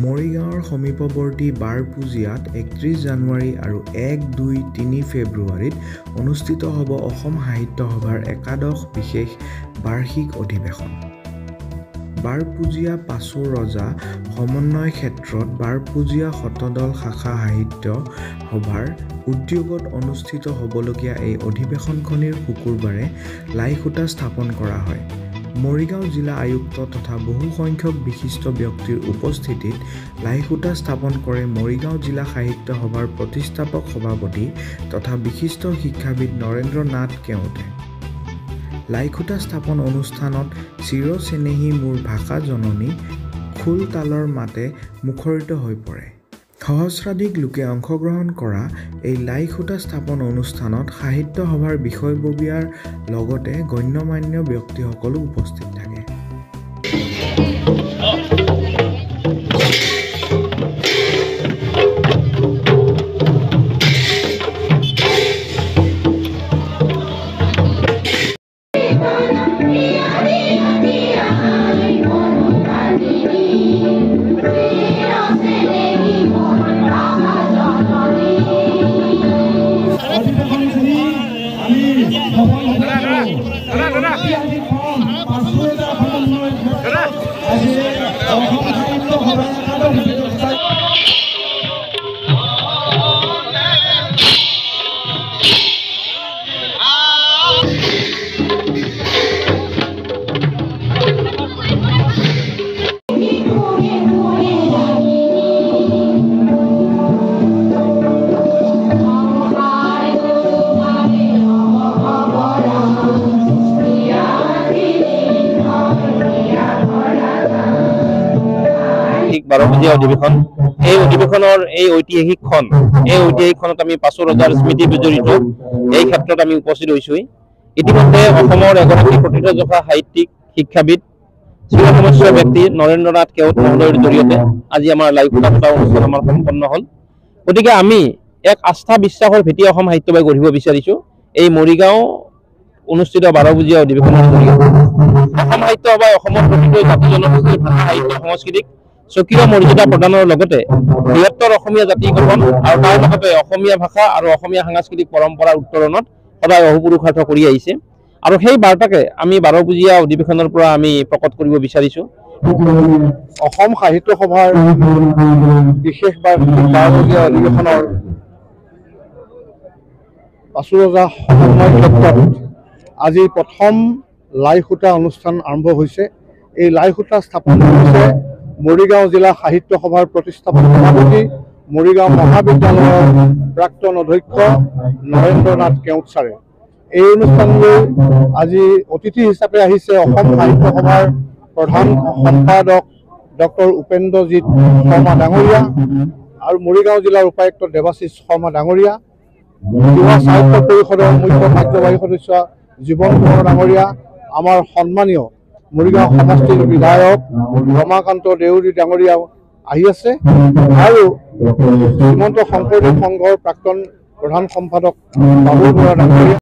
মৰিগাঁৱৰ সমীপৱৰ্তী বাৰপুজিয়াত ৩১ জানুৱাৰী আৰু ১, ২, ৩ ফেব্ৰুৱাৰীত অনুষ্ঠিত হ'ব অসম সাহিত্য সভাৰ একাদশ বিশেষ বাৰ্ষিক অধিৱেশন। বাৰপুজীয়া পাছো ৰজা সমন্বয় ক্ষেত্ৰত বাৰপুজীয়া শতদল শাখা সাহিত্য সভাৰ উদ্যোগত অনুষ্ঠিত হ'বলগীয়া এই অধিৱেশনখনিৰ শুকুৰবাৰে লাইখুটা স্থাপন কৰা হয়। মৰিগাঁও জিলা আয়ুক্ত তথা বহু সংখ্যক বিশিষ্ট ব্যক্তিৰ উপস্থিতিত লাইখুটা স্থাপন কৰে মৰিগাঁও জিলা সাহিত্য সভাৰ প্ৰতিষ্ঠাপক সভাপতি তথা বিশিষ্ট শিক্ষাবিদ নৰেন্দ্ৰ নাথ কেওটে। লাইখুটা স্থাপন অনুষ্ঠানত চিৰচেনেহী মোৰ ভাষা জননী খোল তালৰ মাতে মুখৰিত হৈ পৰে। সহস্ৰাধিক লোকে অংশগ্ৰহণ কৰা এই লাইখুটা স্থাপন অনুষ্ঠানত সাহিত্য সভাৰ বিষয়ববীয়াৰ লগতে গণ্যমান্য ব্যক্তিসকলো উপস্থিত থাকে। বাৰপুজীয়া অধিৱেশন এই অধিৱেশনৰ এই ঐতিহাসিকখনত আমি পাছো ৰজাৰ স্মৃতি বিজড়িত এই ক্ষেত্ৰত আমি উপস্থিত হৈছোঁ। ইতিমধ্যে অসমৰ এগৰাকী প্ৰথিতযশা সাহিত্যিক শিক্ষাবিদ চিৰসমস্য ব্যক্তি নৰেন্দ্ৰ নাথ কেওট মহোদয়ৰ জৰিয়তে আজি আমাৰ লাইখুটা পতা অনুষ্ঠান আমাৰ সম্পন্ন হ'ল। গতিকে আমি এক আস্থা বিশ্বাসৰ ভেটি অসম সাহিত্য সভাই গঢ়িব বিচাৰিছোঁ এই মৰিগাঁও অনুষ্ঠিত বাৰপুজীয়া অধিৱেশনৰ জৰিয়তে। অসম সাহিত্য সভাই অসমৰ প্ৰতিটো জাতি জনগোষ্ঠীৰ ভাষা সাহিত্য সংস্কৃতিক স্বকীয় মৰ্যাদা প্ৰদানৰ লগতে বৃহত্তৰ অসমীয়া জাতি গঠন আৰু তাৰ লগতে অসমীয়া ভাষা আৰু অসমীয়া সাংস্কৃতিক পৰম্পৰাৰ উত্তৰণত সদায় অহোপুৰুষাৰ্থ কৰি আহিছে আৰু সেই বাৰ্তাকে আমি বাৰপুজীয়া অধিৱেশনৰ পৰা আমি প্ৰকট কৰিব বিচাৰিছোঁ। অসম সাহিত্য সভাৰ বিশেষ বাৰপুজীয়া অধিৱেশনৰ পাছো ৰজা সমন্বয় ক্ষেত্ৰত আজি প্ৰথম লাইখুটা অনুষ্ঠান আৰম্ভ হৈছে। এই লাইখুটা স্থাপন হৈছে মৰিগাঁও জিলা সাহিত্য সভাৰ প্ৰতিষ্ঠাপক সভাপতি মৰিগাঁও মহাবিদ্যালয়ৰ প্ৰাক্তন অধ্যক্ষ নৰেন্দ্ৰ নাথ কেওট ছাৰে। এই অনুষ্ঠানলৈ আজি অতিথি হিচাপে আহিছে অসম সাহিত্য সভাৰ প্ৰধান সম্পাদক ডক্টৰ উপেন্দ্ৰজিৎ শৰ্মা ডাঙৰীয়া আৰু মৰিগাঁও জিলাৰ উপায়ুক্ত দেৱাশীষ শৰ্মা ডাঙৰীয়া, যোৱা সাহিত্য পৰিষদৰ মুখ্য কাৰ্যবাহী সদস্য জীৱন কোঁৱৰ ডাঙৰীয়া, আমাৰ সন্মানীয় মৰিগাঁও সমষ্টিৰ বিধায়ক ৰমাকান্ত দেউৰী ডাঙৰীয়া আহি আছে আৰু শ্ৰীমন্ত শংকৰদেৱ সংঘৰ প্ৰাক্তন প্ৰধান সম্পাদক বাবুল বৰা ডাঙৰীয়া।